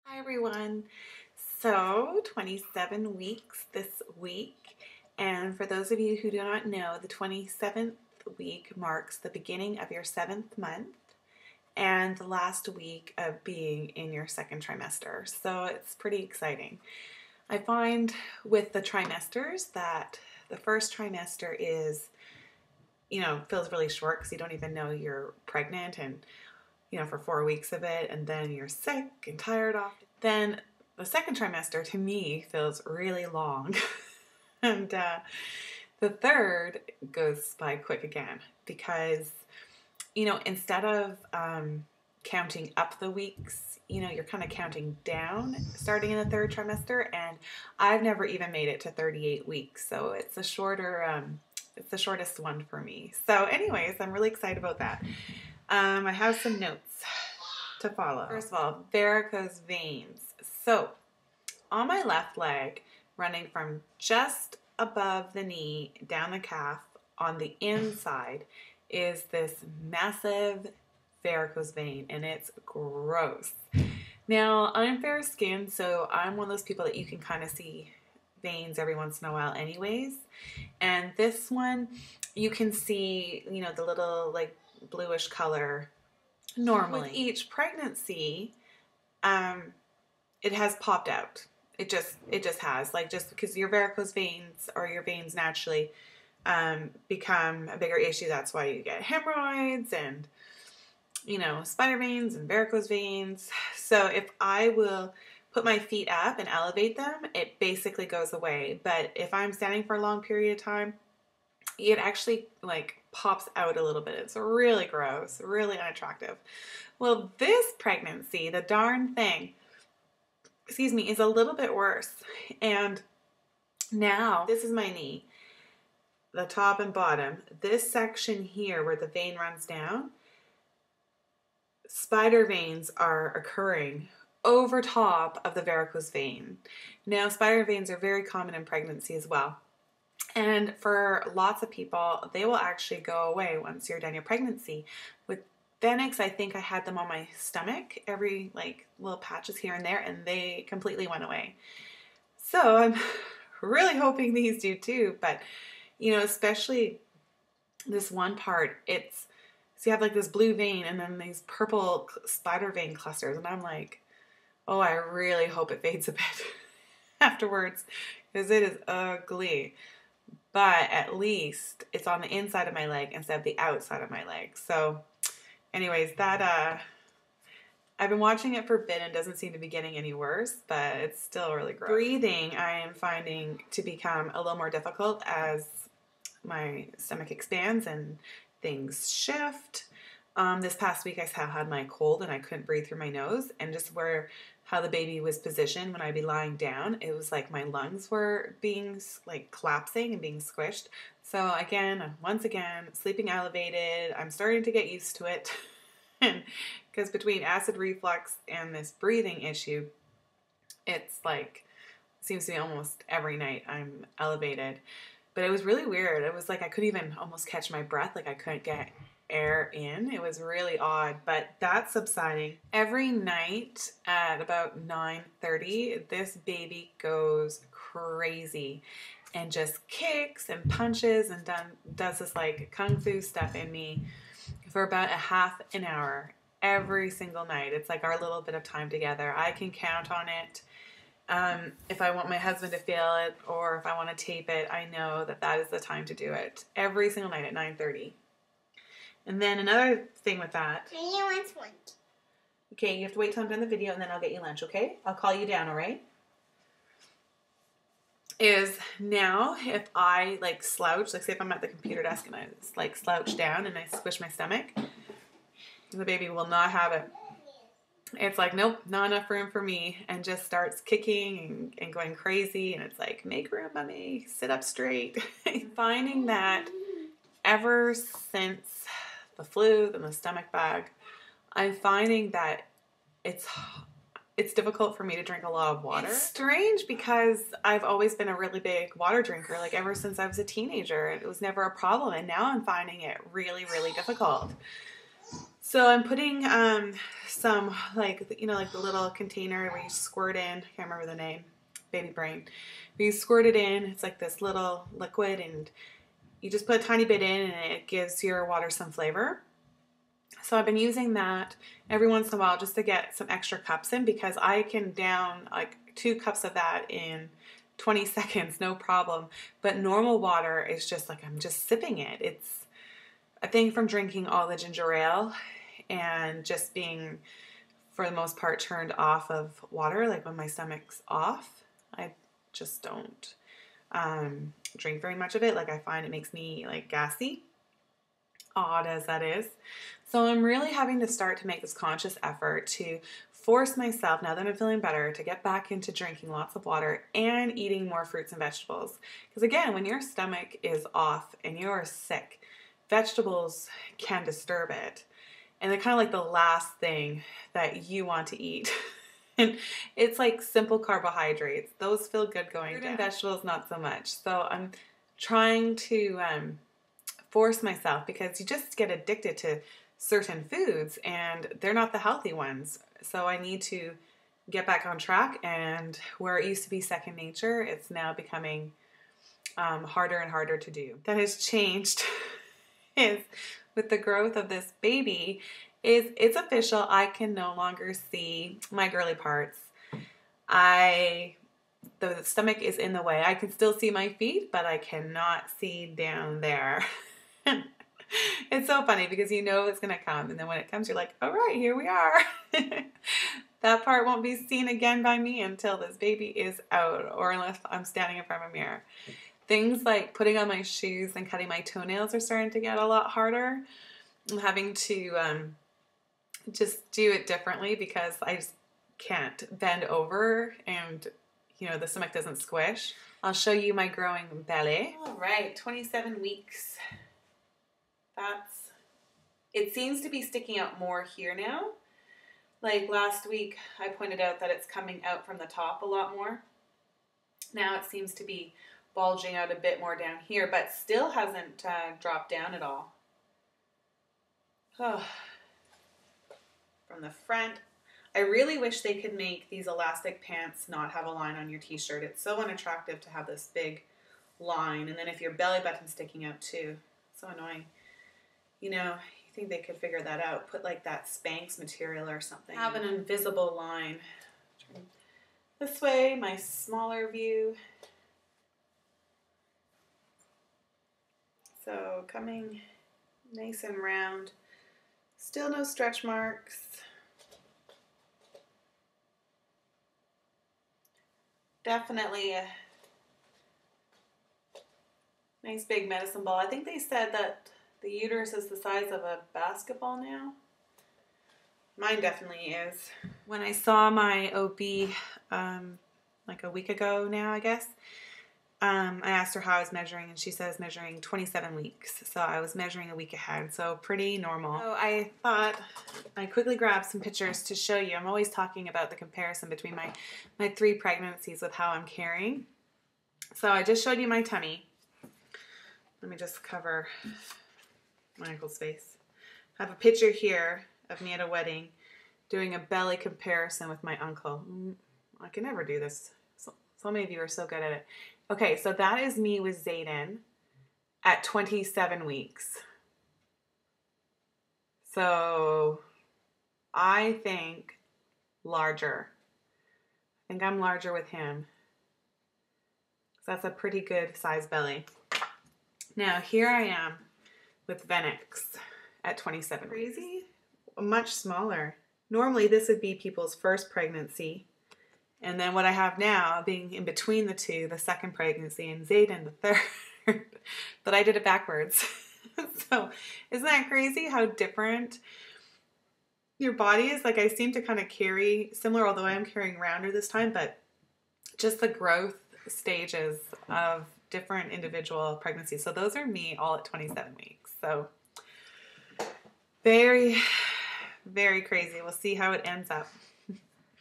Hi everyone. So 27 weeks this week, and for those of you who do not know, the 27th week marks the beginning of your 7th month and the last week of being in your second trimester. So it's pretty exciting. I find with the trimesters that the first trimester is, feels really short because you don't even know you're pregnant and for 4 weeks of it, and then you're sick and tired off. Then the second trimester to me feels really long. And the third goes by quick again because, instead of counting up the weeks, you're kind of counting down starting in the third trimester. And I've never even made it to 38 weeks. So it's a shorter, it's the shortest one for me. So anyways, I'm really excited about that. I have some notes to follow. First of all, varicose veins. So on my left leg, running from just above the knee down the calf on the inside is this massive varicose vein, and it's gross. Now, I'm fair skinned, so I'm one of those people that you can kind of see veins every once in a while anyways. And this one, you can see, the little like bluish color normally. With each pregnancy, it has popped out. It just has, like, just because your varicose veins or your veins naturally become a bigger issue. That's why you get hemorrhoids and spider veins and varicose veins. So if I will put my feet up and elevate them, it basically goes away. But if I'm standing for a long period of time, it actually like pops out a little bit. It's really gross, really unattractive. Well, this pregnancy, the darn thing, is a little bit worse. And now this is my knee, the top and bottom. This section here where the vein runs down, spider veins are occurring over top of the varicose vein. Now, spider veins are very common in pregnancy as well. And for lots of people, they will actually go away once you're done your pregnancy. With Phoenix, I think I had them on my stomach, every like little patches here and there, and they completely went away. So I'm really hoping these do too. But, especially this one part, so you have like this blue vein and then these purple spider vein clusters. And I'm like, oh, I really hope it fades a bit afterwards because it is ugly. But at least it's on the inside of my leg instead of the outside of my leg. So anyways, that I've been watching it for a bit and doesn't seem to be getting any worse, but it's still really gross. Breathing, I am finding to become a little more difficult as my stomach expands and things shift. This past week I had my cold and I couldn't breathe through my nose, and just how the baby was positioned when I'd be lying down, it was like my lungs were being like collapsing and being squished. So once again, sleeping elevated. I'm starting to get used to it. And because between acid reflux and this breathing issue, it's like, seems to be almost every night I'm elevated. But it was really weird. It was like I couldn't even almost catch my breath. Like I couldn't get air in. It was really odd, but that's subsiding. Every night at about 9:30, this baby goes crazy and just kicks and punches and does this like kung fu stuff in me for about a half an hour every single night. It's like our little bit of time together. I can count on it. If I want my husband to feel it or if I want to tape it, I know that is the time to do it every single night at 9:30. And then another thing with that. Okay, you have to wait till I'm done the video and then I'll get you lunch, okay? I'll call you down, all right? Is now if I like slouch, like say if I'm at the computer desk and I like slouch down and I squish my stomach, the baby will not have it. It's like, nope, not enough room for me, and just starts kicking and going crazy. And it's like, make room, mommy, sit up straight. Finding that ever since the flu and the stomach bug, I'm finding that it's difficult for me to drink a lot of water. It's strange because I've always been a really big water drinker, like ever since I was a teenager. It was never a problem, and now I'm finding it really, really difficult. So I'm putting some, like, you know, like the little container where you squirt in, I can't remember the name, baby brain. But you squirt it in, it's like this little liquid, and you just put a tiny bit in and it gives your water some flavor. So I've been using that every once in a while just to get some extra cups in, because I can down like 2 cups of that in 20 seconds, no problem. But normal water is just like, I'm just sipping it. It's, I think, from drinking all the ginger ale and just being, for the most part, turned off of water. Like when my stomach's off, I just don't drink very much of it. Like I find it makes me like gassy, odd as that is. So I'm really having to start to make this conscious effort to force myself, now that I'm feeling better, to get back into drinking lots of water and eating more fruits and vegetables. Because again, when your stomach is off and you're sick, vegetables can disturb it. And they're kind of like the last thing that you want to eat. And it's like simple carbohydrates. Those feel good going down. Fruit and vegetables, not so much. So I'm trying to force myself, because you just get addicted to certain foods and they're not the healthy ones. So I need to get back on track, and where it used to be second nature, it's now becoming harder and harder to do. That has changed is with the growth of this baby, is it's official. I can no longer see my girly parts. The stomach is in the way. I can still see my feet, but I cannot see down there. It's so funny because you know it's going to come, and then when it comes, you're like, all right, here we are. That part won't be seen again by me until this baby is out, or unless I'm standing in front of a mirror. Things like putting on my shoes and cutting my toenails are starting to get a lot harder. I'm having to just do it differently because I just can't bend over and, you know, the stomach doesn't squish. I'll show you my growing belly. All right, 27 weeks. It seems to be sticking out more here now. Like last week, I pointed out that it's coming out from the top a lot more. Now it seems to be bulging out a bit more down here, but still hasn't dropped down at all. Oh. From the front, I really wish they could make these elastic pants not have a line on your t-shirt. It's so unattractive to have this big line, and then if your belly button's sticking out too, so annoying. You know, you think they could figure that out, put like that Spanx material or something. Have an invisible line. Turn this way, my smaller view. So coming nice and round. Still no stretch marks. Definitely a nice big medicine ball. I think they said that the uterus is the size of a basketball now. Mine definitely is. When I saw my OB like a week ago now, I guess, I asked her how I was measuring, and she says measuring 27 weeks. So I was measuring a week ahead, so pretty normal. So I thought I'd quickly grab some pictures to show you. I'm always talking about the comparison between my 3 pregnancies with how I'm carrying. So I just showed you my tummy. Let me just cover my uncle's face. I have a picture here of me at a wedding doing a belly comparison with my uncle. I can never do this. So many of you are so good at it. Okay, so that is me with Zayden at 27 weeks. So I think larger. I think I'm larger with him. So that's a pretty good size belly. Now here I am with Venix at 27. Crazy? Much smaller. Normally this would be people's first pregnancy. And then what I have now, being in between the two, the second pregnancy, and Zayden, the third, but I did it backwards. So isn't that crazy how different your body is? Like I seem to kind of carry similar, although I am carrying rounder this time, but just the growth stages of different individual pregnancies. So those are me all at 27 weeks. So very, very crazy. We'll see how it ends up.